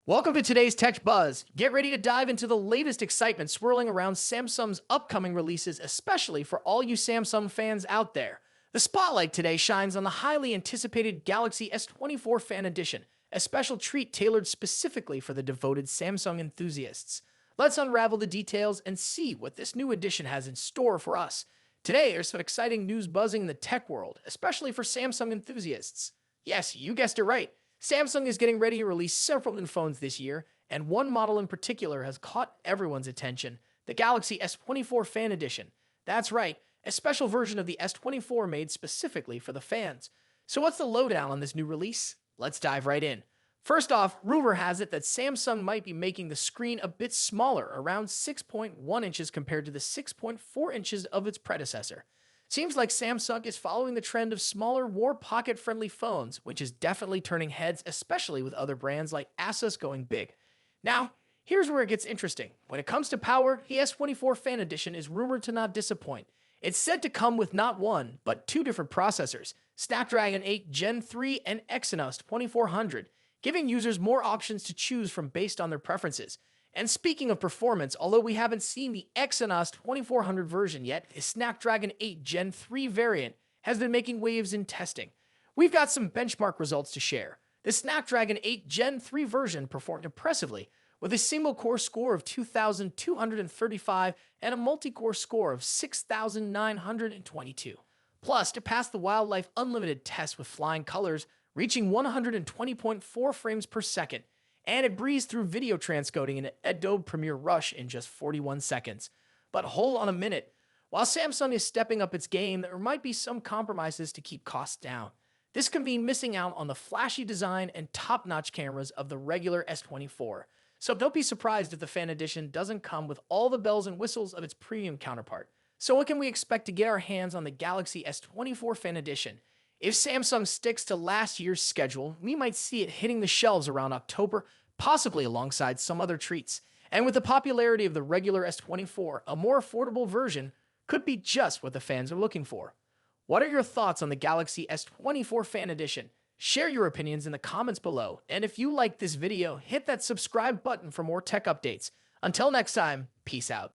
Welcome to today's Tech Buzz. Get ready to dive into the latest excitement swirling around Samsung's upcoming releases, especially for all you Samsung fans out there. The spotlight today shines on the highly anticipated Galaxy S24 Fan Edition, a special treat tailored specifically for the devoted Samsung enthusiasts. Let's unravel the details and see what this new edition has in store for us. Today, there's some exciting news buzzing in the tech world, especially for Samsung enthusiasts. Yes, you guessed it right. Samsung is getting ready to release several new phones this year, and one model in particular has caught everyone's attention, the Galaxy S24 Fan Edition. That's right, a special version of the S24 made specifically for the fans. So what's the lowdown on this new release? Let's dive right in. First off, rumor has it that Samsung might be making the screen a bit smaller, around 6.1 inches compared to the 6.4 inches of its predecessor. Seems like Samsung is following the trend of smaller, more pocket-friendly phones, which is definitely turning heads, especially with other brands like Asus going big. Now, here's where it gets interesting. When it comes to power, the S24 Fan Edition is rumored to not disappoint. It's said to come with not one, but two different processors, Snapdragon 8 Gen 3 and Exynos 2400, giving users more options to choose from based on their preferences. And speaking of performance, although we haven't seen the Exynos 2400 version yet, the Snapdragon 8 Gen 3 variant has been making waves in testing. We've got some benchmark results to share. The Snapdragon 8 Gen 3 version performed impressively, with a single-core score of 2,235 and a multi-core score of 6,922. Plus, to pass the Wildlife Unlimited test with flying colors, reaching 120.4 frames per second, and it breezed through video transcoding in Adobe Premiere Rush in just 41 seconds. But hold on a minute. While Samsung is stepping up its game, there might be some compromises to keep costs down. This could mean missing out on the flashy design and top-notch cameras of the regular S24. So don't be surprised if the Fan Edition doesn't come with all the bells and whistles of its premium counterpart. So what can we expect to get our hands on the Galaxy S24 Fan Edition? If Samsung sticks to last year's schedule, we might see it hitting the shelves around October, possibly alongside some other treats. And with the popularity of the regular S24, a more affordable version could be just what the fans are looking for. What are your thoughts on the Galaxy S24 Fan Edition? Share your opinions in the comments below, and if you liked this video, hit that subscribe button for more tech updates. Until next time, peace out.